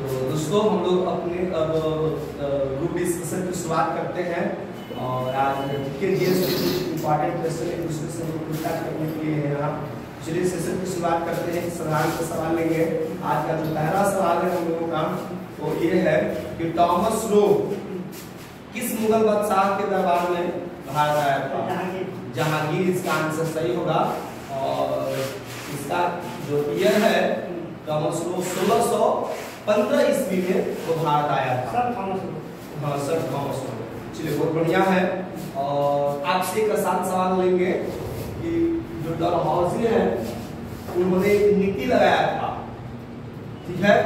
दोस्तों हम लोग अपने अब ग्रुप डिस्कशन की शुरुआत करते हैं और आज के इम्पोर्टेंट क्वेश्चन एक दूसरे से पूछताछ करने के लिए यहाँ चलिए सेशन की शुरुआत करते हैं। साधारण सा सवाल लेंगे। आज का जो पहला सवाल है हम लोगों का वो ये है कि टॉमस रो किस मुगल बादशाह के दरबार में भारत आया था? जहांगीर इसका आंसर सही होगा। और इसका जो ईयर है टॉमस रो 1615 ईस्वी में वो भारत आया था। हाँ सर थॉमस रो। चलिए बहुत बढ़िया है। और आपसे एक आसान सवाल लेंगे कि जो डलहौजी है उन्होंने नीति लगाया था, ठीक है,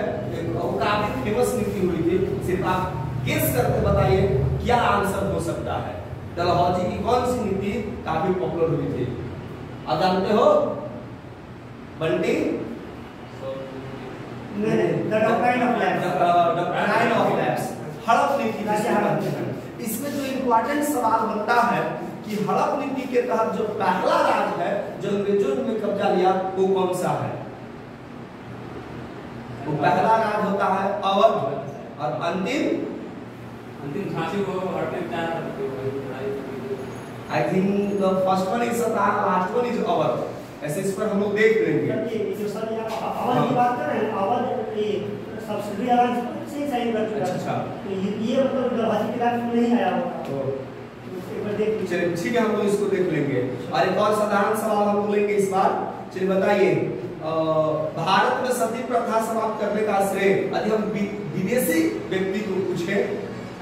वो काफी फेमस नीति हुई थी। सिर्फ आप गेस करके बताइए क्या आंसर हो सकता है। डलहौजी की कौन सी नीति काफी पॉपुलर हुई थी? आप जानते हो बंटी? हड़प नीति। इसमें जो इम्पोर्टेंट सवाल बनता है कि हड़प नीति के तहत जो पहला राज है जो अंग्रेजों ने कब्जा लिया वो कौन सा है? वो पहला राज होता है अवध और अंतिम झांसी को I think the first one is last one is Awadh. ऐसे इस पर हम लोग देख लेंगे। जो सर यहाँ अवध की बात कर रहे हैं, अवध ये सब्सिडी अलाउंस से साइन कर चुका है। अच्छा ये मतलब डलहौजी के बाद में नहीं आया होगा। तो चलिए ठीक है हम लोग इसको देख लेंगे। और एक और साधारण सवाल हम लोग लेंगे इस बार। चलिए बताइए भारत में सती प्रथा समाप्त करने का श्रेय यदि हम विदेशी व्यक्ति को पूछे,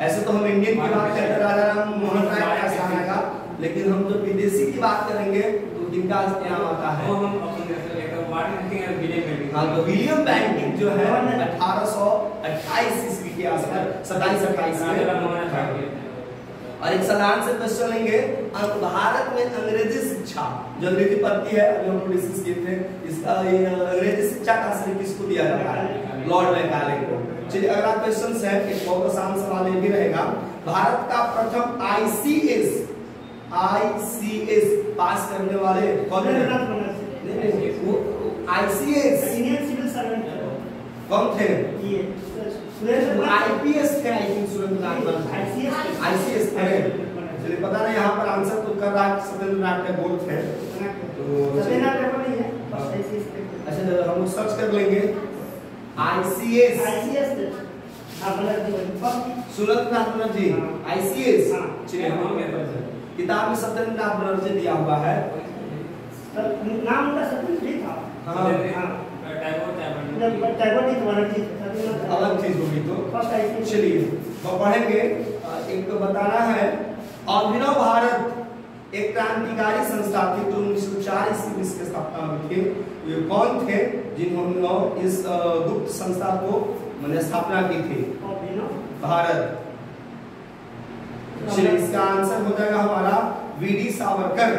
ऐसे तो हम इंडियन की बात करते राजा राम मोहन राय का स्थान का, लेकिन हम जो विदेशी की बात करेंगे तो जिनका नाम आता है हाँ तो विलियम बेंटिक जो है 1828 ईस्वी के आसपास 27-28 में। और एक साधारण से क्वेश्चन लेंगे भारत में अंग्रेजी शिक्षा जो अंग्रेजी पढ़ती है अभी हम लोग डिस्कस किए थे, इसका अंग्रेजी शिक्षा का श्रेय किसको दिया जाता है? लॉर्ड मैकाले को। चलिए अगला क्वेश्चन है एक बहुत आसान सवाल ये भी रहेगा। भारत का प्रथम आईसीएस पास करने वाले कौन कौन थे? आईपीएस थे आई थिंक सुरेंद्रनाथ आईसीएस थे। चलिए पता नहीं यहाँ पर आंसर तो कर रहा है सत्येंद्रनाथ टैगोर थे। अच्छा हम सर्च कर लेंगे आईसीएस सुरेंद्रनाथ बनर्जी आईसीएस। चलिए किताब में सत्येंद्रनाथ बनर्जी दिया हुआ है। नाम का सत्येंद्र था। अलग चीज होगी तो चलिए तो पढ़ेंगे। एक तो बताना है अभिनव भारत एक क्रांतिकारी संस्था थी तो 1904 ईस्वी में इसकी स्थापना हुई थी। ये कौन थे जिन्होंने इस गुप्त संस्था को मैंने स्थापना की थी? भारत। चलिए इसका आंसर हो जाएगा हमारा वीडी सावरकर।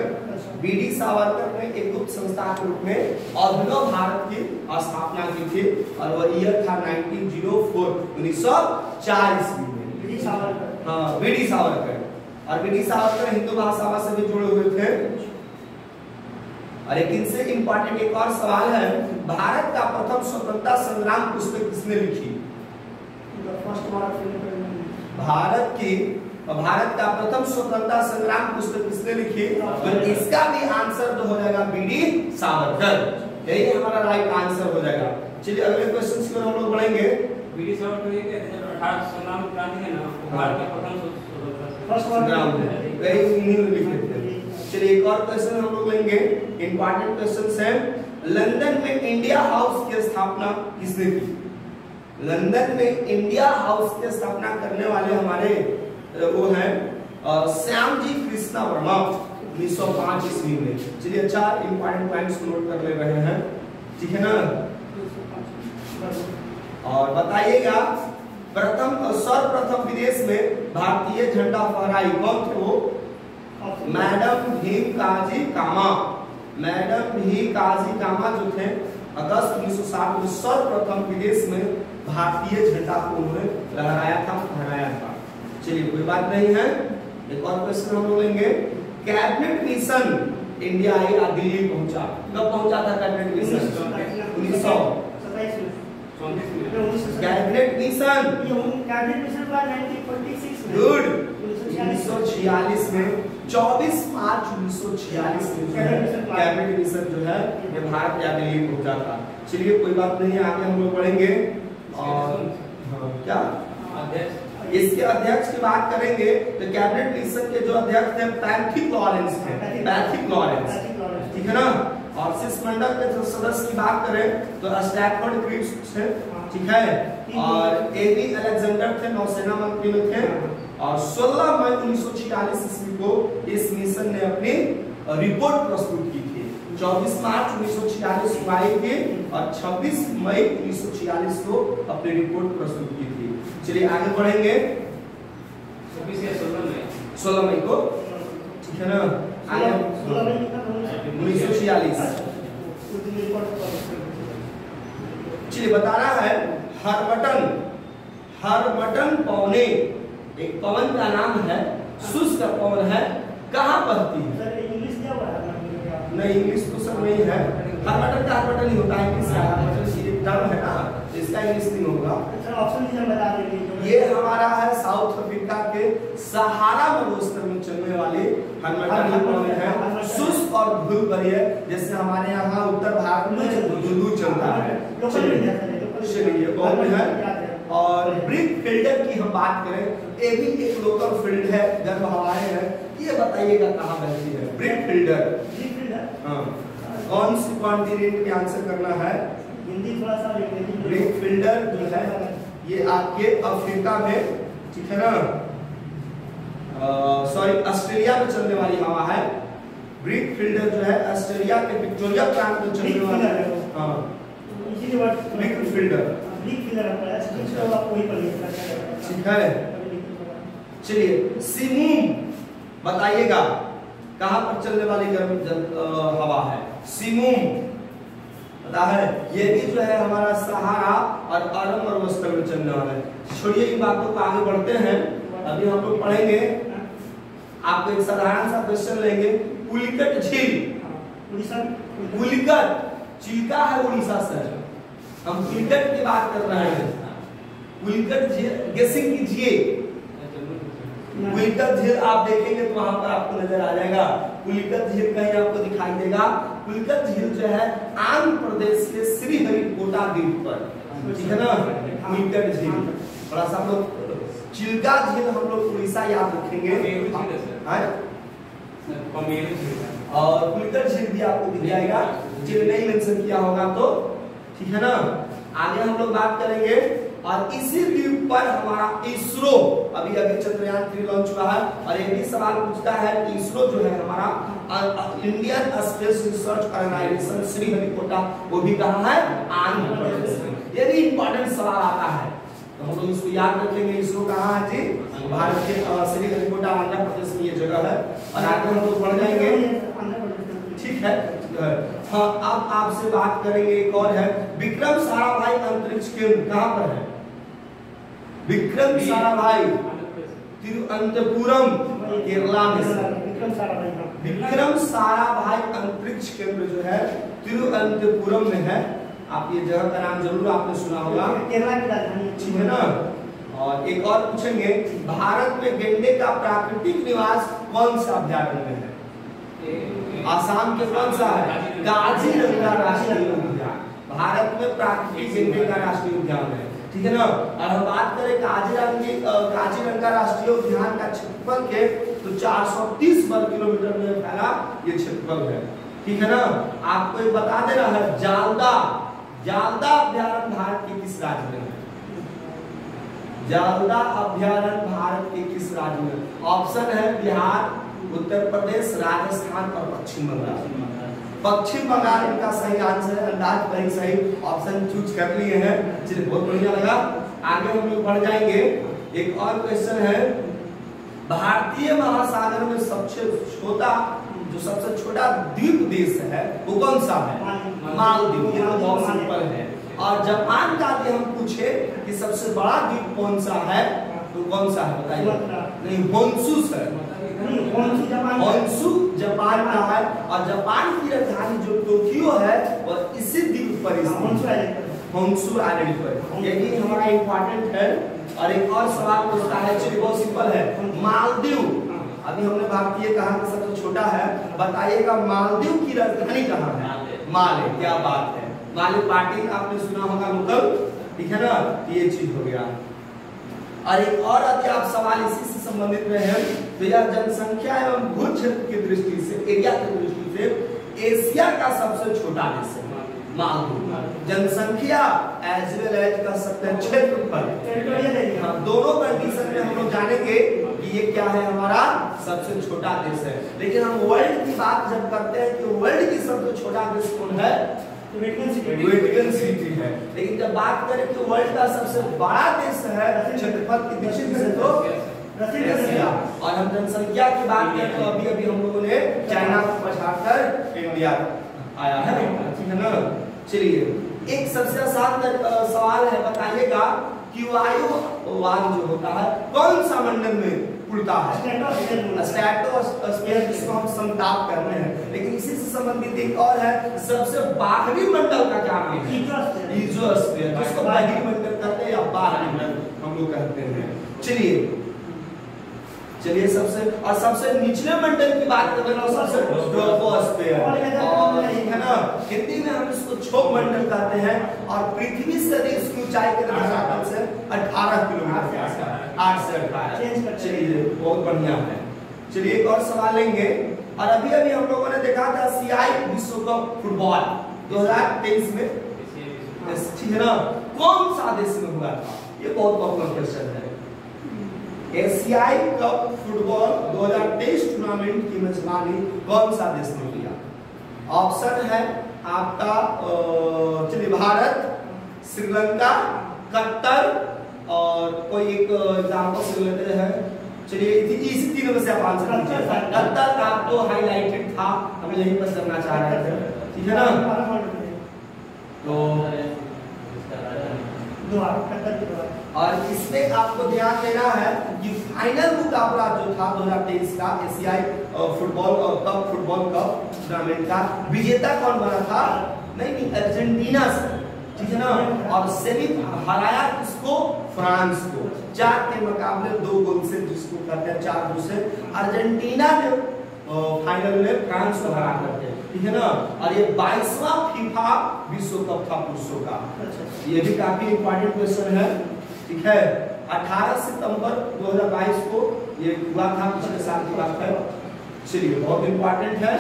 वीडी सावरकर ने एक गुप्त संस्था के रूप में अभिनव भारत की स्थापना की थी और वह ईयर था 1904 ईस्वी में। वीडी सावरकर। हाँ वीडी सावरकर। और वीडी सावरकर हिंदू महासभा से भी जुड़े हुए थे। और एक इनसे इंपॉर्टेंट एक और सवाल है भारत का प्रथम स्वतंत्रता संग्राम पुस्तक किसने लिखी? भारत का प्रथम स्वतंत्रता संग्राम पुस्तक किसने लिखी? तो इसका भी आंसर तो हो जाएगा वीडी सावरकर। यही हमारा राइट आंसर हो जाएगा। चलिए अगले क्वेश्चन की ओर हम लोग बढ़ेंगे। वीडी सावरकर ये 1800 संग्राम क्रांति है ना, भारत का प्रथम संग्राम है वही इन्हीं लिखे थे। चलिए एक और क्वेश्चन हम लोग लेंगे। इंपॉर्टेंट क्वेश्चन है लंदन में इंडिया हाउस की स्थापना किसने की? लंदन में इंडिया हाउस की स्थापना करने वाले हमारे वो है श्याम जी कृष्णा वर्मा 1905 ईस्वी में। चलिए अच्छा इंपॉर्टेंट पॉइंट्स नोट कर ले रहे हैं, ठीक है ना। और बताइएगा सर्वप्रथम विदेश में भारतीय झंडा फहराई कौन थे? वो मैडम भीम काजी कामा। मैडम भीम काजी कामा जो थे अगस्त 1907 में सर्वप्रथम विदेश में भारतीय झंडा को उन्होंने लहराया था, फहराया था। चलिए कोई बात नहीं है। एक और क्वेश्चन हम लोग लेंगे। कैबिनेट मिशन इंडिया या दिल्ली पहुंचा, कब पहुंचा था cabinet mission? 1927 cabinet mission cabinet mission हुआ 1946 में। गुड 1946 में 24 मार्च 1946 में जो है कैबिनेट मिशन जो है ये भारत के लिए पहुंचा था। चलिए कोई बात नहीं, आगे हम लोग पढ़ेंगे। और क्या इसके अध्यक्ष की बात करेंगे तो कैबिनेट मिशन के जो अध्यक्ष थे पैट्रिक लॉरेंस थे, पैट्रिक लॉरेंस, ठीक है ना। और शिष्टमंडल के जो सदस्य की बात करें तो स्टैफोर्ड क्रिप्स थे, ठीक है, और एबी अलेक्जेंडर थे, नौसेना मंत्री में थे। और 16 मई 1946 ईस्वी को इस मिशन ने अपनी रिपोर्ट प्रस्तुत की थी। 24 मार्च 1946 को आई थी और 26 मई 1946 को अपनी रिपोर्ट प्रस्तुत की थी। चलिए आगे बढ़ेंगे। 16 मई को, ठीक है ना। 1946 चलिए बता रहा है हरबटन पौने, एक पवन का नाम है, शुष्क पवन है, कहाँ बहती है? नहीं इंग्लिश तो सब नहीं है। हरबटन का हरबटन ही होता है, इंग्लिश का हरबटन ये टर्म है ना, इसका इंग्लिश नहीं होगा। ऑप्शन बता देंगे। ये हमारा है साउथ अफ्रीका के सहारा मरुस्थल में चलने वाले हरबटन पौने है, शुष्क और धूल भरी है, जैसे हमारे यहाँ उत्तर भारत में दुलू चलता है। चलिए कौन है? और ब्रिक फिल्डर की हम बात करें, ये भी एक लोकल फील्ड है, गर्म हवाएं हैं। ये बताइएगा कहाँ बहती है ब्रिक फिल्डर? हाँ, कौन सी कॉन्टिनेंट के आंसर करना है? हिंदी थोड़ा सा ब्रिक फिल्डर जो है ये आपके अफ्रीका में, ठीक है ना, सॉरी ऑस्ट्रेलिया में चलने वाली हवा है। ब्रिक फिल्डर जो है ऑस्ट्रेलिया के विक्टोरिया प्रांत में चलने वाला है। हाँ ब्रिक फिल्डर, ठीक है। चलिए सिमूम बताइएगा कहाँ पर चलने वाली गर्म हवा है? सिमूम पता है, ये भी जो है हमारा सहारा और अरब मरुस्थल में चलने वाला है। छोड़िए इन बातों को, आगे बढ़ते हैं। अभी हम लोग पढ़ेंगे, आपको एक साधारण सा क्वेश्चन लेंगे। पुलिकट झील, पुलिकट चिल्का है उड़ीसा से, हम पुलिकट की बात कर रहे हैं। पुलिकट झील गेसिंग कीजिए। पुलिकट झील आप देखेंगे तो वहां पर आपको नजर आ जाएगा। पुलिकट झील कहीं आपको दिखाई देगा। पुलिकट झील जो है आंध्र प्रदेश के श्रीहरिकोटा द्वीप पर, ठीक है ना। पुलिकट झील थोड़ा सा हम लोग, चिल्का झील हम लोग उड़ीसा याद रखेंगे, और पुलिकट झील भी आपको दिख जाएगा, जिन्हें नहीं मेंशन किया होगा तो, ठीक है ना। आगे हम लोग बात करेंगे। और इसी द्वीप पर हमारा इसरो अभी चंद्रयान 3 लॉन्च हुआ है। और ये भी सवाल पूछता है कि इसरो जो है हमारा Indian space research organisation Sriharikota, वो भी कहाँ है? आंध्र प्रदेश में। ये भी इंपॉर्टेंट सवाल आता है तो हम लोग इसको याद रखेंगे। इसरो कहाँ है जी? भारत के श्रीहरिकोटा आंध्र प्रदेश में ये जगह है। और आगे हम लोग बढ़ जाएंगे, ठीक है। हाँ अब आपसे बात करेंगे, एक और है विक्रम साराभाई अंतरिक्ष केंद्र, कहाँ पर है? विक्रम साराभाई तिरुवनंतपुरम केरला में। विक्रम साराभाई अंतरिक्ष केंद्र जो है तिरुवनंतपुरम में है। आप ये जगह का नाम जरूर आपने सुना होगा, केरला की राजधानी, ठीक है ना। और एक और पूछेंगे, भारत में गेंडे का प्राकृतिक निवास कौन सा अभ्यारण्य है? आसाम के कौन सा है? काजीरंगा राष्ट्रीय उद्यान। भारत में प्राकृतिक गेंडे का राष्ट्रीय उद्यान है, ठीक है ना। और हम बात करें काजीरंगा राष्ट्रीय उद्यान का क्षेत्रफल के तो 430 वर्ग किलोमीटर में फैला ये क्षेत्रफल है, ठीक है ना। आपको एक बता दे रहा है, जालदा अभ्यारण्य भारत के किस राज्य में है? जालदा अभ्यारण्य भारत के किस राज्य में? ऑप्शन है बिहार, उत्तर प्रदेश, राजस्थान और पश्चिम बंगाल। पश्चिम बंगाल इनका सही आंसर है। अंदाज पर सही ऑप्शन चूज कर लिए हैं, चलिए बहुत बढ़िया लगा। आगे हम लोग बढ़ जाएंगे। एक और क्वेश्चन है, भारतीय महासागर में सबसे छोटा द्वीप देश है वो कौन सा है? मालदीव। ये तो बहुत सिंपल है। और जापान का यदि हम पूछे कि सबसे बड़ा द्वीप कौन सा है तो कौन सा है बताइए? नहीं, होन्शु है। होन्शु जापान का है। और जापान की राजधानी जो टोक्यो है वो इसी द्वीप पर स्थित है। होंसू आइलैंड पर, ये भी हमारा इंपॉर्टेंट है। और एक और सवाल पूछता है, चलिए बहुत सिंपल है, मालदीव, अभी हमने बात की है कहाँ का सबसे छोटा है, बताइएगा मालदीव की राजधानी कहाँ है? माले। क्या बात है, माले पार्टी आपने सुना होगा लोकल, ठीक है ना, ये चीज हो गया। और एक और यदि आप सवाल इसी से संबंधित में है तो यह जनसंख्या एवं भू क्षेत्र की दृष्टि से, एरिया की दृष्टि से एशिया का सबसे छोटा देश है मालदीव। जनसंख्या एज वेल एज का सकते हैं क्षेत्रफल, दोनों कंडीशन में हम लोग जानेंगे कि ये क्या है, हमारा सबसे छोटा देश है। लेकिन हम वर्ल्ड की बात जब करते हैं कि वर्ल्ड की सबसे छोटा देश कौन है, वेटिकन सिटी है। लेकिन जब बात करें कि वर्ल्ड का सबसे बड़ा देश है क्षेत्रफल की दृष्टि से तो रसिया। और हम जनसंख्या की बात करें तो अभी अभी हम लोगों ने चाइना को पछाड़कर इंडिया आया है, ठीक है ना। चलिए एक सबसे आसान सवाल है, बताइएगा कि वायुवान जो होता है कौन सा मंडल में उड़ता है? स्ट्रेटोस्फीयर, जिसको हम समताप कहते हैं। लेकिन इसी से संबंधित एक और है, सबसे बाहरी मंडल का क्या नाम है? ईज़ोस्फीयर, जिसको बाहरी मंडल कहते हैं या बाहरी मंडल हम लोग कहते हैं। चलिए सबसे निचले मंडल की बात करें ना, सबसे ट्रोपोस्फीयर, और है ना, हिंदी में हम इसको क्षोभ मंडल कहते हैं। और पृथ्वी से इसकी ऊंचाई के धरातल से 18 किलोमीटर, 8 से 18। चलिए बहुत बढ़िया है। चलिए एक और सवाल लेंगे। और अभी अभी हम लोगों ने देखा था एशियाई विश्व कप फुटबॉल 2023 में, ठीक है ना, कौन सा देश में हुआ था? ये बहुत पॉपुलर क्वेश्चन है। एशियाई कप फुटबॉल 2023 टूर्नामेंट की मेजबानी कौन सा देश ने किया? ऑप्शन है आपका, चलिए भारत, श्रीलंका, कतर, और कोई एक एग्जांपल से लेते हैं। चलिए इसी तीनों में से आप आंसर कीजिए। कतर आपको हाईलाइटेड था, हम यहीं पर करना चाह रहे थे, ठीक है ना। तो और इसमें आपको ध्यान देना है कि फाइनल मुकाबला जो था 2023 का एशियाई football cup, football cup tournament का विजेता कौन बना था? नहीं, अर्जेंटीना से, ठीक है ना। और सेमी हराया किसको? फ्रांस को, 4 के मुकाबले 2 गोल से, जिसको कहते हैं 4 गोल से अर्जेंटीना ने फाइनल में फ्रांस को हरा करके, ठीक है ना। और ये 22वां फीफा विश्व कप था पुरुषों का। ये भी काफी इंपॉर्टेंट क्वेश्चन है, ठीक है। 18 सितंबर 2022 को ये हुआ था, पिछले साल की बात है। चलिए बहुत इंपॉर्टेंट है।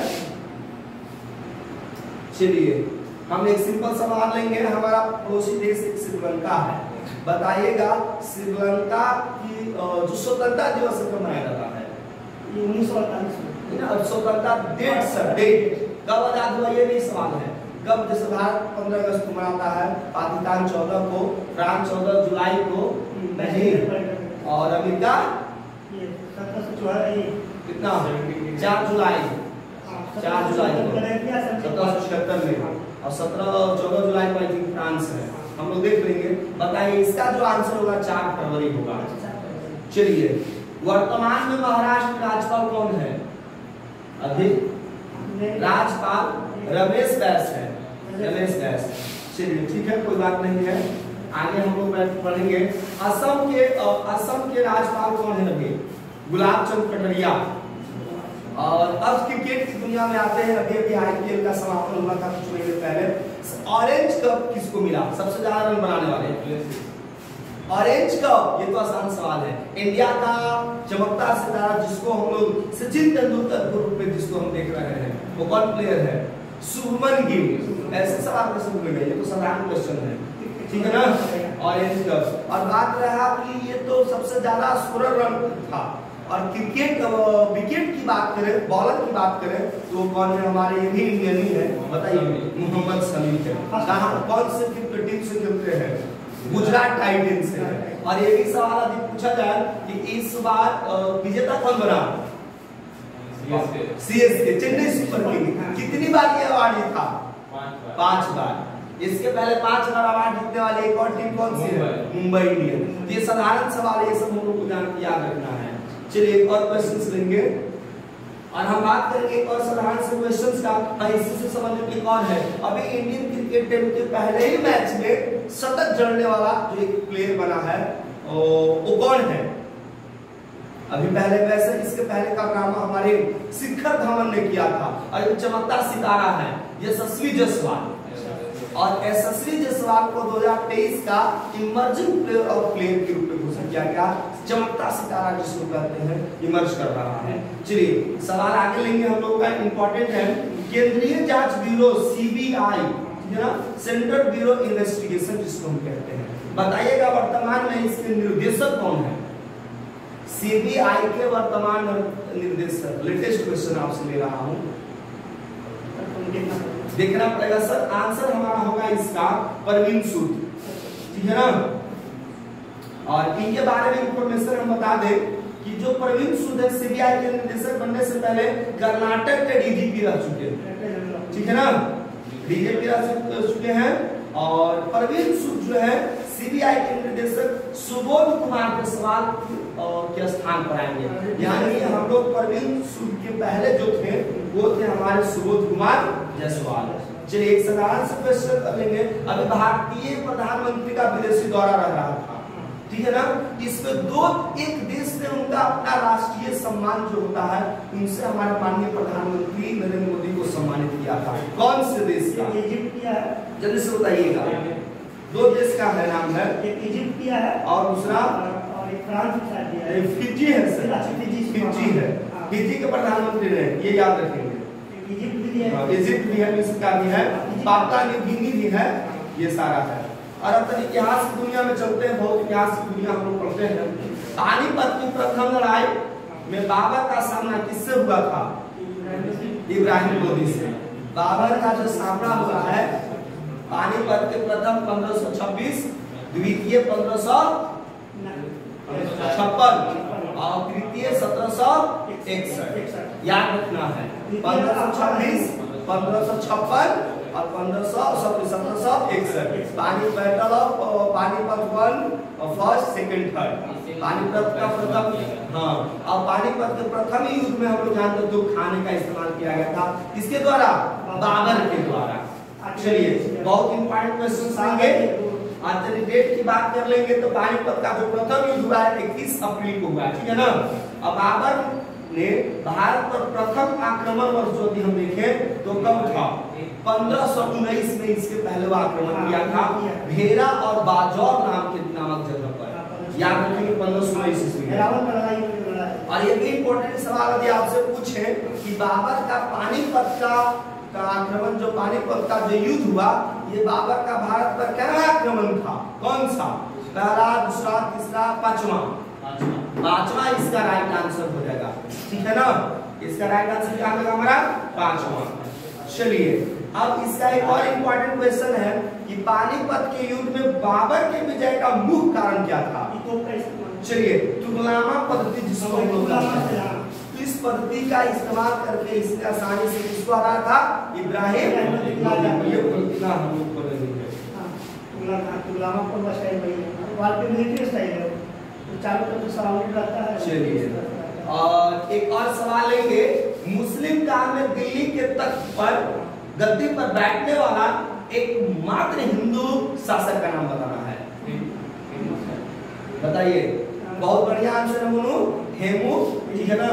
चलिए हम एक सिंपल सवाल लेंगे। हमारा पड़ोसी देश श्रीलंका है, बताइएगा श्रीलंका की जो स्वतंत्रता दिवस कब मनाया जाता है? 1948 में। स्वतंत्रता डेट कब आजाद हुआ, ये भी सवाल है। कब? जैसे भारत 15 अगस्त को मनाता है, पाकिस्तान 14 को, फ्रांस 14 जुलाई को, नहीं, और अमेरिका कितना? 4 जुलाई, 4 जुलाई को 1776 में, और 14 जुलाई को फ्रांस है। हम लोग देख लेंगे। बताइए इसका जो आंसर होगा 4 फरवरी होगा। चलिए वर्तमान में महाराष्ट्र राज्यपाल कौन है? अभी राज्यपाल रमेश बैस है, रमेश बैस। चलिए ठीक है, कोई बात नहीं है, आगे हम लोग पढ़ेंगे। असम के राज्यपाल कौन है अभी? गुलाब चंद कटारिया। और अब क्रिकेट की दुनिया में आते हैं। अभी अभी आईपीएल का समापन हुआ था कुछ महीने पहले। ऑरेंज कप किसको मिला? सबसे ज्यादा रन बनाने वाले ऑरेंज कप, ये तो आसान सवाल है। इंडिया का चमकता सितारा जिसको हम लोग सचिन तेंदुलकर के रूप में जिसको हम देख रहे हैं, वो कौन प्लेयर है? शुभमन गिल। ऐसे सवाल कैसे भूल गए? ये तो साधारण क्वेश्चन है, ठीक है ना। Orange cup. और बात रहा कि ये तो सबसे ज्यादा स्कोरर रन था। और क्रिकेट विकेट की बात करें, बॉलर की बात करें तो कौन है? हमारे ये भी इंडियन ही है, बताइए। मोहम्मद शमी है। कहाँ, कौन से टीम से खेलते हैं? गुजरात टाइटंस से। और ये भी सवाल यदि पूछा जाए कि इस बार विजेता कौन बना? CSK, Chennai super king. कितनी बार ये अवार्ड जीता? 5 बार। इसके पहले 5 बार अवार्ड जीतने वाली एक और टीम कौन सी है? मुंबई इंडियंस। ये साधारण सवाल है, ये सब हम लोग को याद रखना है। चलिए एक और क्वेश्चन लेंगे और हम बात करेंगे एक और साधारण से क्वेश्चंस का। इसी से संबंधित एक और है। अभी इंडियन क्रिकेट टीम के पहले ही मैच में शतक जड़ने वाला जो एक प्लेयर बना है वो कौन है? अभी पहले वैसे इसके पहले का ड्रामा हमारे शिखर धवन ने किया था और ये चमकता सितारा है यशस्वी जायसवाल। और यशस्वी जायसवाल को 2023 का इमर्जिंग प्लेयर ऑफ प्लेयर के रूप में घोषित किया गया। चमकता सितारा जिसको कहते हैं इमर्ज कर रहा है। चलिए सवाल आगे लेंगे हम लोग का इंपॉर्टेंट है। केंद्रीय जांच ब्यूरो सीबीआई है ना, सेंट्रल ब्यूरो इन्वेस्टिगेशन जिसको हम कहते हैं, बताइएगा वर्तमान में इसके निर्देशक कौन है? सीबीआई के वर्तमान निर्देशक। लेटेस्ट क्वेश्चन आपसे ले रहा हूं, देखना पड़ेगा सर। आंसर हमारा होगा इसका परवीन सूद, ठीक है ना। और इनके बारे में इंफॉर्मेशन हम बता दें कि जो परवीन सूद है सीबीआई के निर्देशक बनने से पहले कर्नाटक के डीजीपी रह चुके हैं, ठीक है ना, डीजीपी रह चुके हैं। और परवीन सूद जो है सीबीआई के निर्देशक सुबोध कुमार के सवाल के स्थान पर आएंगे। यानी हम लोग परवीन सूद के पहले जो थे वो थे हमारे सुबोध कुमार जायसवाल। चलिए एक साधारण से क्वेश्चन कर लेंगे। अभी भारतीय प्रधानमंत्री का विदेशी दौरा रह रहा था, ठीक है ना। इसमें एक देश ने उनका अपना राष्ट्रीय सम्मान जो होता है उनसे हमारे माननीय प्रधानमंत्री नरेंद्र मोदी को सम्मानित किया था। कौन से देश का? इजिप्ट किया है। जल्दी से बताइएगा। दो देश का है नाम है, एक इजिप्ट किया है और दूसरा फ्रांस के साथ दिया है। फिजी है सर, फिजी है। फिजी के प्रधानमंत्री ने, ये याद रखेंगे। इजिप्ट भी है, इजिप्ट भी है, मिस्र का भी है, पापुआ न्यू गिनी भी है, ये सारा है। और अपन इतिहास की दुनिया में चलते हैं, बहुत इतिहास की दुनिया हम लोग पढ़ते हैं। पानीपत की प्रथम लड़ाई में बाबर का सामना किससे हुआ था? इब्राहिम लोदी से। बाबर का जो सामना हुआ है पानीपत के प्रथम 1526, द्वितीय 1556 और तृतीय 1761। याद रखना है 1526, 1556 और 1761। Battle of Panipat 1 first second third. Panipat का प्रथम, हाँ, और पानीपत के प्रथम युद्ध में हम लोग जानते हैं जो खाने का इस्तेमाल किया गया था, किसके द्वारा? बाबर के द्वारा। चलिए बहुत इंपॉर्टेंट क्वेश्चन आएंगे। आज डेट की बात कर लेंगे तो पानीपत का जो प्रथम युद्ध हुआ है 21 अप्रैल को हुआ, ठीक है ना। अब बाबर ने भारत पर प्रथम आक्रमण वर्ष जो हम देखें तो कब था? 1519 में इसके पहले वो आक्रमण किया था भेरा और बाजौर नामक जगह पर। याद रखेंगे 1519 ईस्वी में। और ये भी इंपॉर्टेंट सवाल यदि आपसे पूछे कि बाबर का पानीपत का आक्रमण, जो पानीपत का जो युद्ध हुआ, ये बाबर का भारत पर क्या आक्रमण था? कौन सा? पहला, दूसरा, तीसरा, पांचवा इसका राइट आंसर हो जाएगा, ठीक है ना। इसका राइट आंसर क्या होगा हमारा? पांचवा। चलिए अब इसका एक और इम्पोर्टेंट क्वेश्चन है कि पानीपत के युद्ध में बाबर के विजय का मुख्य कारण क्या था? चलिए तुगलमा पद्धति जिसको हम लोग कहते हैं, इस पद्धति का इस्तेमाल करके इसने आसानी से किसको हराया था? इब्राहिम लोदी। ये पद्धति हम लोग को नहीं है। तुगलमा पर स्टाइल वही है, वाल पे मिलिट्री स्टाइल है, तो चारों तरफ से सराउंडेड रहता है। चलिए और एक और सवाल लेंगे। मुस्लिम काल में दिल्ली के तख्त पर गद्दी पर बैठने वाला एकमात्र हिंदू शासक का नाम बताना है, बताइए। बहुत बढ़िया आंसर है मुनु, हेमू, ठीक है ना।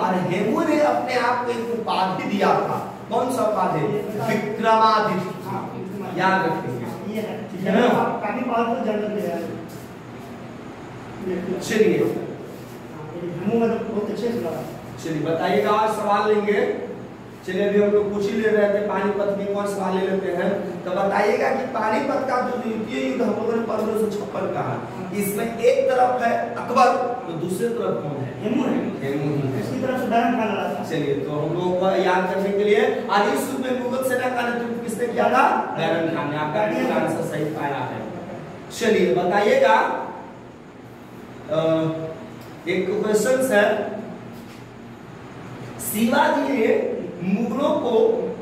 और हेमू ने अपने आप को एक उपाधि दिया था। कौन सा उपाधि? विक्रमादित्य। याद रखेंगे, ठीक है ना। काफी पावरफुल जनरल है। चलिए हेमू मतलब बहुत अच्छे से लगा। चलिए बताइएगा, और सवाल लेंगे। चलिए अभी हम लोग पूछ ही ले रहे थे पानीपत में, कौन सवाल ले लेते हैं। तो बताइएगा कि पानीपत का जो द्वितीय युद्ध हम लोगों ने 1556 का है, इसमें एक तरफ है अकबर तो दूसरी तरफ कौन है? हेमू है। हेमू ही है। इसकी तरफ से बैरन खान लड़ा था। चलिए तो हम लोगों को याद करने के लिए आज इस युद्ध में मुगल सेना का नेतृत्व किसने किया था? बैरन खान ने। आपका आंसर सही पाया है। चलिए बताइएगा, एक क्वेश्चन है, शिवाजी ने मुगलों को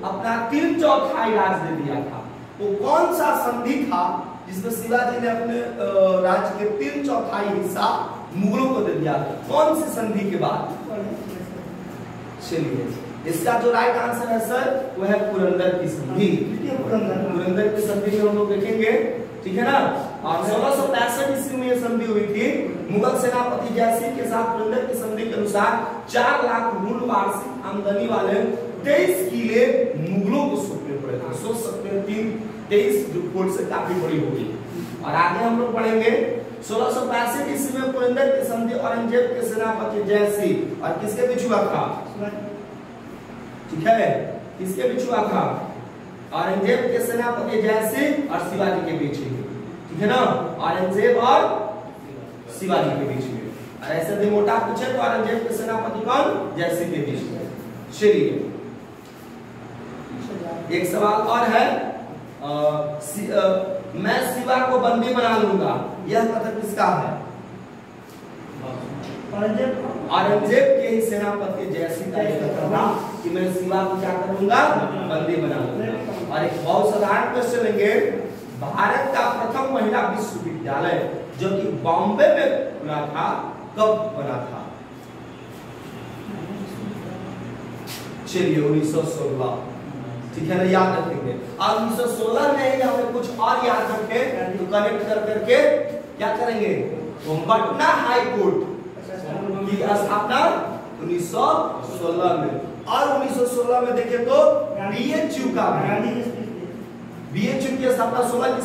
अपना 3/4 राज दे दिया था, वो कौन सा संधि था जिसमें शिवाजी ने अपने राज्य के 3/4 हिस्सा मुगलों को दे दिया? कौन सी संधि के बाद? चलिए इसका जो राइट आंसर है सर वो है पुरंदर की संधि। पुरंदर की संधि में हम लोग देखेंगे, ठीक है ना। और 1665 ईस्वी में ये संधि हुई थी। मुगल सेनापति जयसिंह के साथ पुरंदर की संधि के अनुसार 4 लाख मूल वार्षिक आमदनी वाले 23 किले मुगलों को सौंपने पड़े थे। सोच सकते हैं 23 जो फुट से काफी बड़ी होगी। और आगे हम लोग पढ़ेंगे 1665 ईस्वी में पुरंदर की संधि औरंगजेब के सेनापति जयसिंह और किसके बीच हुआ था, ठीक है, किसके बीच हुआ था, औरंगजेब के सेनापति जयसिंह और शिवाजी के बीच, ठीक है ना, औरंगजेब और शिवाजी के बीच में। और ऐसे भी मोटा पूछे तो औरंगजेब के सेनापति कौन, जयसिंह के बीच में। चलिए एक सवाल और है, मैं शिवा को बंदी बना लूंगा, यह कथन किसका है, औरंगजेब के ही सेनापति जयसिंह का यह कथन था कि मैं शिवा को क्या करूंगा, बंदी बना लूंगा। और एक बहुत साधारण क्वेश्चन लेंगे, भारत का प्रथम महिला विश्वविद्यालय जो कि बॉम्बे में खुला था कब बना था, चलिए 1916, ठीक है ना, याद रखेंगे। और 1916 में ही हमें कुछ और याद रखे तो कनेक्ट कर करके क्या करेंगे, पटना हाई कोर्ट की स्थापना 1916 में। और 1916 में देखें तो बीएचयू का बीएचयू की स्थापना 16 की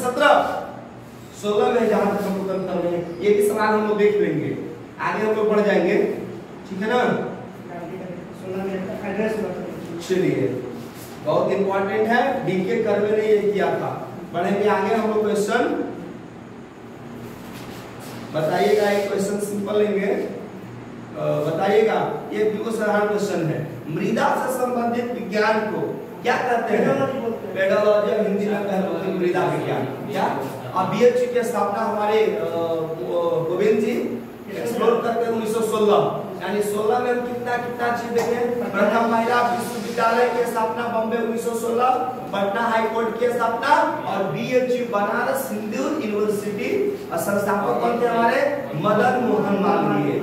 16 में, जहां तक हम लोग कर रहे हैं ये भी सवाल हम लोग देख लेंगे, आगे हम लोग बढ़ जाएंगे, ठीक है ना। चलिए बहुत इंपॉर्टेंट है, डीके कर्वे ने ये किया था। बढ़ेंगे आगे हम लोग क्वेश्चन, बताइएगा, एक क्वेश्चन सिंपल लेंगे, बताइएगा, ये बिल्कुल साधारण क्वेश्चन है, मृदा से संबंधित विज्ञान को क्या कहते हैं, पेडोलॉजी, हिंदी में कहते हैं मृदा विज्ञान। क्या अब बीएचयू की स्थापना हमारे गोविंद जी एक्सप्लोर करते हैं 1916, यानी 16 में हम कितना चीज देखें, प्रथम महिला विश्वविद्यालय की स्थापना बॉम्बे 1916, पटना हाई कोर्ट की स्थापना और बीएचयू बनारस हिंदू यूनिवर्सिटी संस्थापक कौन थे हमारे, मदन मोहन मालवीय।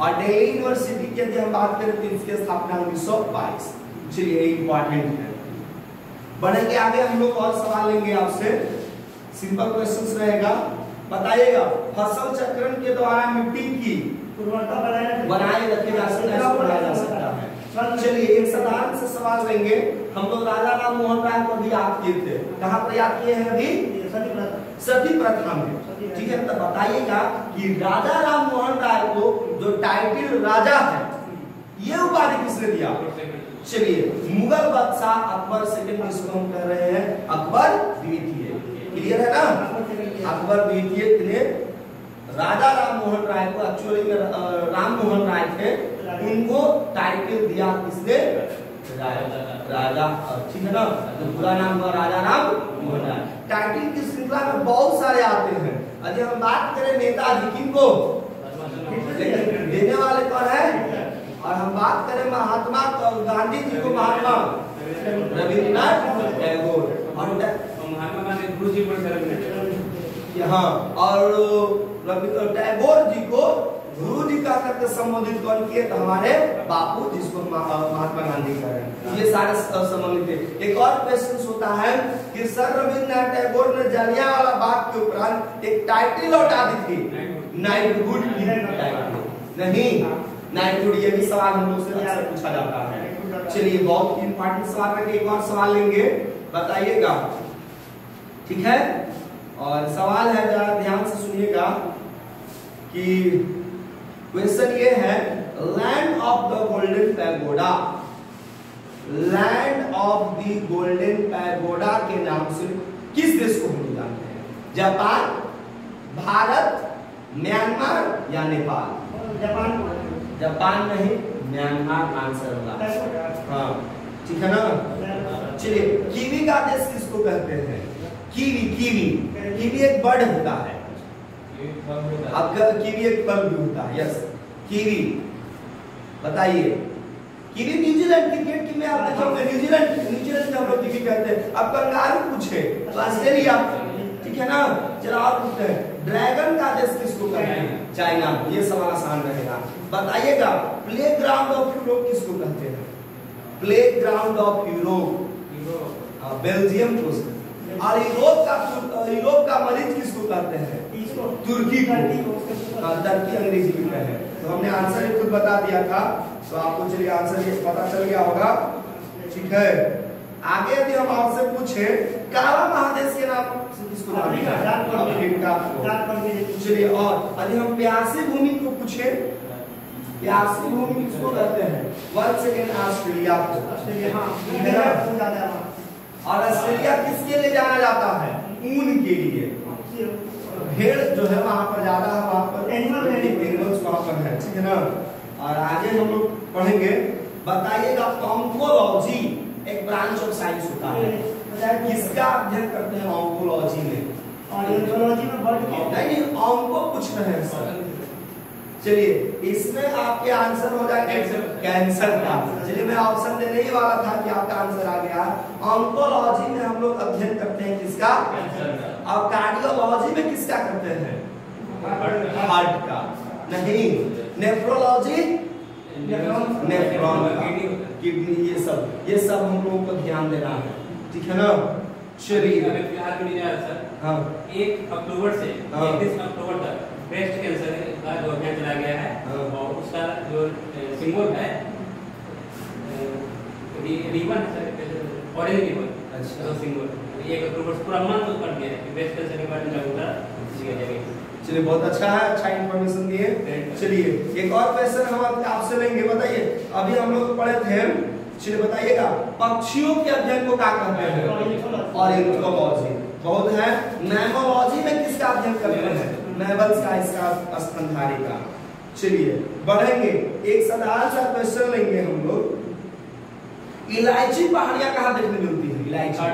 और दिल्ली यूनिवर्सिटी की यदि हम बात करें तो इसकी स्थापना 1922। चलिए इंपॉर्टेंट है। बढ़ेंगे आगे हम लोग और सवाल लेंगे आपसे, सिंपल क्वेश्चंस रहेगा। बताइएगा फसल चक्रण के द्वारा मिट्टी की उर्वरता बनाए रखे जा सकता है। चलिए एक साधारण से सवाल लेंगे, हम लोग राजा राम मोहन राय को भी याद किए थे, कहाँ पर याद किए हैं अभी, सती प्रथा में, ठीक है। तो बताइएगा कि राजा राम मोहन राय को जो टाइटल राजा है ये उपाधि किसने दिया, चलिए मुगल बादशाह अकबर सेकंड, जिसको हम कह रहे हैं अकबर द्वितीय, क्लियर है ना। अकबर द्वितीय ने राजा राम मोहन राय को, एक्चुअली राम मोहन राय थे, उनको टाइटल दिया किसने, राजा, ठीक है ना, तो पूरा नाम हुआ राजा राम मोहन राय। टाइटल की श्रृंखला में बहुत सारे आते हैं, यदि हम बात करें नेताजी किनको, लेकिन देने वाले कौन है, और हम बात करें महात्मा गांधी जी को महात्मा रविन्द्रनाथ टैगोर, और महात्मा गांधी गुरु जी पर, हाँ, और टैगोर जी को गुरु जी का करके संबोधित कौन किए, तो हमारे बापू, जिसको महात्मा गांधी कह रहे हैं। ये सारे संबंधित है। एक और क्वेश्चन होता है कि सर रविन्द्रनाथ टैगोर ने जलियांवाला बाग के उपरांत एक टाइटल लौटा दी थी, नाइटहुड की टाइटल, नहीं नाइटहुड, ये भी सवाल हम लोग से अक्सर पूछा जाता है। चलिए बहुत इंपॉर्टेंट सवाल है, एक और सवाल लेंगे, बताइएगा, ठीक है। और सवाल है, जरा ध्यान से सुनिएगा कि क्वेश्चन ये है, land of the golden pagoda, land of the golden pagoda के नाम से किस देश को हम जानते हैं, जापान, भारत, म्यांमार या नेपाल, जापान नहीं, म्यांमार आंसर होगा, हाँ ठीक है ना। चलिए कीवी का देश किसको कहते हैं, कीवी, कीवी एक बर्ड होता है, आपका कीवी एक फल भी होता है, यस कीवी। बताइए कीवी न्यूजीलैंड, क्रिकेट की में आप देखोगे न्यूजीलैंड में हम लोग कीवी कहते हैं। अब कंगारू पूछे तो ऑस्ट्रेलिया, ठीक है ना। चलो आप पूछते हैं ड्रैगन का देश किसको कहते हैं? चाइना। ये सवाल आसान रहेगा। बताइएगा प्ले ग्राउंड ऑफ यूरोप किसको कहते हैं? Play ground of Europe Belgium को। और यूरोप का मरीज किसको कहते हैं? तुर्की को। टर्की अंग्रेजी में है। तो हमने आंसर ही खुद बता दिया था, तो आपको चलिए आंसर ये पता चल गया होगा। ठीक है, आगे यदि हम आपसे पूछे काला महादेश के नाम से किसको अफ्रीका को। चलिए, और यदि हम प्यासी भूमि को पूछे, प्यासी भूमि किसको कहते हैं? वर्ल्ड सेकेंड ऑस्ट्रेलिया को। और ऑस्ट्रेलिया किसके लिए जाना जाता है? ऊन के लिए। भेड़ जो है वहां पर ज्यादा है, वहां पर एनिमल्स वहां पर है। ठीक है ना। और आगे हम लोग पढ़ेंगे। बताइएगा ऑन्कोलॉजी एक ब्रांच ऑफ साइंस होता है, किसका अध्ययन करते हैं ऑन्कोलॉजी में? नहीं, ऑन्को पूछ रहे हैं सर। चलिए, इसमें आपके आंसर हो जाएगा कैंसर का। चलिए, मैं ऑप्शन देने ही वाला था कि आपका आंसर आ गया। ऑन्कोलॉजी में हम लोग अध्ययन करते हैं किसका? और कार्डियोलॉजी में किसका करते हैं? हार्ट का। नहीं, नेफ्रोलॉजी नेफ्रॉन का, किडनी, ये सब हम लोगों को ध्यान देना है। ठीक है ना। चलिए, बिहार में सर हाँ 1 अक्टूबर से 31 अक्टूबर तक ब्रेस्ट कैंसर का जो अभियान चला गया है, और उसका जो सिंबल है रिबन है, ऑरेंज रिबन। अच्छा, सिंबल 1 अक्टूबर से पूरा मंथ कर दिया है ब्रेस्ट कैंसर के बारे में जागरूकता दिया जाएगा। चलिए, बहुत अच्छा है, अच्छा इन्फॉर्मेशन दिए। चलिए, एक और क्वेश्चन हम आपसे लेंगे। बताइए, अभी हम लोग पढ़े थे, चलिए बताइएगा पक्षियों के अध्ययन को क्या कहते हैं? ऑर्निथोलॉजी। बहुत है। मैमोलॉजी में किसका अध्ययन करते हैं? मैमल्स का, इसका स्तनधारी का। चलिए बढ़ेंगे, एक साधारण सा क्वेश्चन लेंगे हम लोग। इलायची पहाड़ियां कहाँ देखने मिलती है? इलायची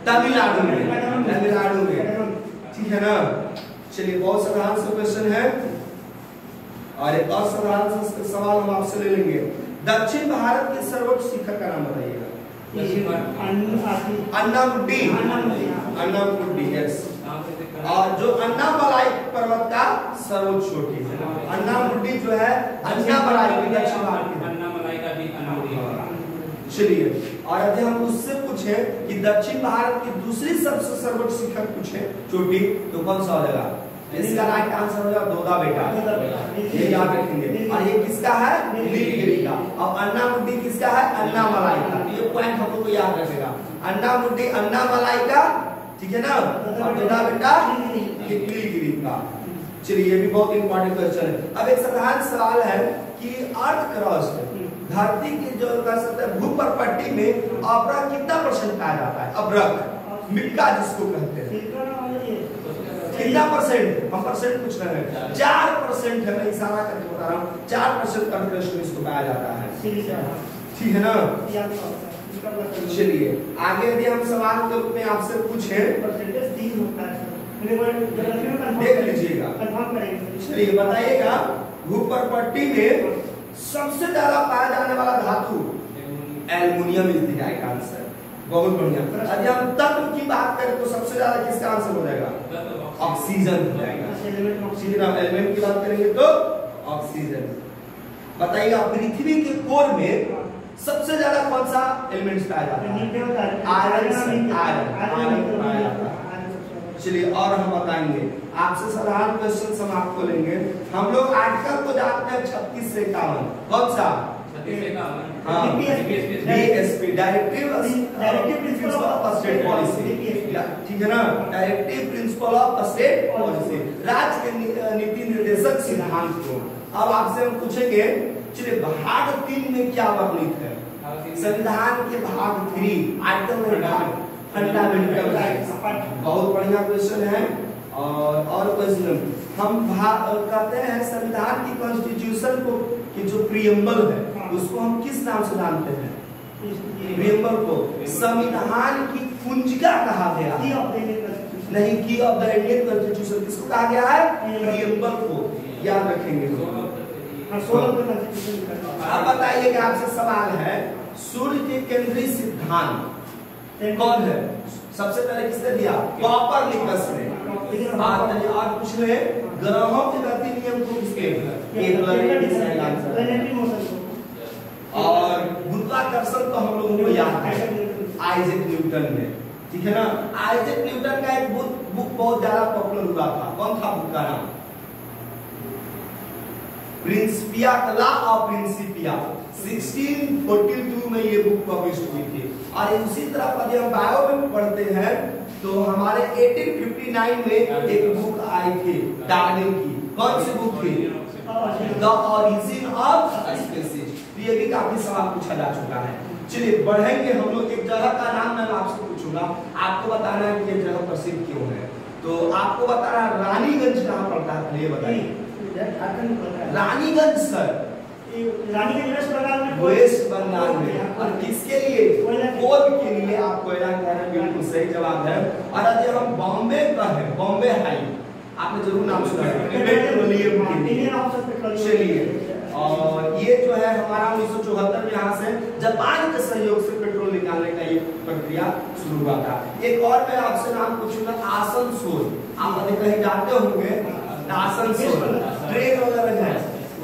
तमिलनाडु में। तमिलनाडु में। ठीक है ना। चलिए, बहुत साधारण सा क्वेश्चन है। और एक और साधारण सा सवाल हम आपसे ले लेंगे। दक्षिण भारत के सर्वोच्च शिखर का नाम बताइएगा। अन्नामुडी। अन्नामुडी, यस। और जो अन्नामलाई पर्वत का सर्वोच्च चोटी है, अन्नामुडी जो है, अन्नामलाई दक्षिण भारत की। अन्नामलाई का भी अन्नामुडी। चलिए, और यदि हम उससे पूछे कि दक्षिण भारत की दूसरी सबसे सर्वोच्च शिखर पूछे चोटी, तो कौन सा हो जाएगा? इसका राइट आंसर हो जाएगा दोदा बेटा। ये याद रखेंगे। और ये किसका है? नीलगिरी का। और अन्नामुडी किसका है? अन्नामलाई का। ये पॉइंट हम लोग को याद रखेगा। अन्नामुडी अन्नामलाई का, ठीक है ना। और दोदा बेटा नीलगिरी का। चलिए, ये भी बहुत इंपॉर्टेंट क्वेश्चन है। अब एक साधारण सवाल है कि अर्थ क्रस्ट, धरती की जो कह सकते हैं भूपर्पट्टी में अवरक कितना % पाया जाता है? अवरक, मिटका जिसको कहते हैं, कितना %? हम % पूछ रहे हैं। 4% है। मैं इशारा करके बता रहा हूँ, 4% अर्थ क्रस्ट में इसको पाया जाता है। ठीक है ना। चलिए, आगे यदि हम सवाल के रूप में आपसे पूछे, देख लीजिएगा। चलिए बताइएगा, भूपर्पट्टी में सबसे ज्यादा पाया जाने वाला धातु एल्युमिनियम मिलती है। आंसर बहुत बढ़िया। यदि हम तत्व की बात करें तो सबसे ज्यादा किसका आंसर हो जाएगा? ऑक्सीजन हो जाएगा। ऑक्सीजन। एलिमेंट की बात करेंगे तो ऑक्सीजन। बताइएगा पृथ्वी के कोर में सबसे ज्यादा कौन सा एलिमेंट पाया जाता है? आयरन। आयरन पाया जाता है। चलिए, और हम बताएंगे आपसे साधारण क्वेश्चन हम आपको लेंगे। हम लोग आर्टिकल को जानते हैं 36 से 51। कौन सा? DSP, directive principle of state policy. ठीक है ना। Directive principle of state policy, राज्य के नीति निर्देशक सिद्धांत को। अब आपसे हम पूछेंगे, चलिए भाग 3 में क्या वर्णित है? संविधान के भाग 3 आर्टिकल नंबर फंडामेंटल राइट्स। बहुत बढ़िया क्वेश्चन है। और क्वेश्चन हम कहते हैं संविधान की कॉन्स्टिट्यूशन को कि जो प्रियम्बल है उसको हम किस नाम से जानते हैं? प्रियम्बल को संविधान की कुंजिका कहा गया। नहीं, की ऑफ द इंडियन कॉन्स्टिट्यूशन किसको कहा गया है? प्रियम्बल को। याद रखेंगे। अब बताइएगा, आपसे सवाल है, सूर्य के केंद्रीय सिद्धांत कौन है? सबसे पहले किसने दिया? कॉपरनिकस ने। और कुछ नहीं, ग्रहों के गति नियम को किसके और गुरुत्वाकर्षण तो हम लोगों को याद है आइजैक न्यूटन ने, ठीक है ना। आइजैक न्यूटन का एक बुक बहुत ज्यादा पॉपुलर हुआ था, कौन था बुक का नाम? Principia, law of Principia. 1642 में ये बुक पब्लिश हुई थी। और उसी तरह यदि हम बायो में पढ़ते हैं तो हमारे 1859 में एक बुक आई थी डार्विन की। कौन सी बुक थी? The origin of species. ये भी काफी सवाल पूछा जा चुका है। चलिए बढ़ेंगे हम लोग। एक जगह का नाम मैं आपसे पूछूंगा, आपको बताना है कि ये जगह प्रसिद्ध क्यों है। तो आपको बताना रानीगंज कहाँ पड़ता है, ये बताइए। रानीगंज सर, रानीगंज वेस्ट बंगाल में, वेस्ट बंगाल में। और किसके लिए? कोल के लिए। आप कोयला कह रहे हैं, बिल्कुल सही जवाब है। और यदि हम बॉम्बे का है, बॉम्बे हाई, आपने जरूर नाम सुना है, पेट्रोलियम के लिए। चलिए, और ये जो है हमारा 1974 में यहाँ से जापान के सहयोग से पेट्रोल निकालने का ये प्रक्रिया शुरू हुआ था। एक और मैं आपसे नाम पूछूंगा, आसनसोल। आप कभी कहीं जाते होंगे, आसनसोल ट्रेन वगैरह है,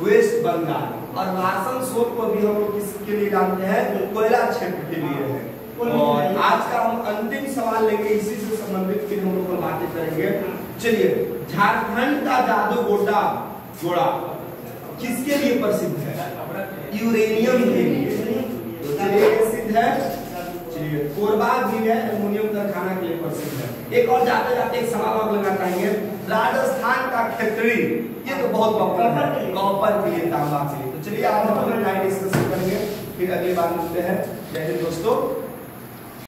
वेस्ट बंगाल। और आसनसोल को भी हम लोग किसके लिए जानते हैं? कोयला क्षेत्र के लिए है। और आज का हम अंतिम सवाल लेंगे, इसी से संबंधित फिर हम लोग बातें करेंगे। चलिए, झारखंड का जादू घोड़ा किसके लिए प्रसिद्ध है? यूरेनियम के लिए। तो चलिए प्रसिद्ध है। चलिए, कोरबा भी है, एल्युमिनियम कारखाना के लिए प्रसिद्ध है। एक और जाते जाते एक सवाल आप लगाना चाहेंगे, राजस्थान का खेतड़ी, ये तो बहुत पॉपुलर है, कॉपर के लिए, तांबा के लिए। तो चलिए आप हम लोग डिस्कस करेंगे, फिर अगली बार मिलते हैं। जय हिंद दोस्तों।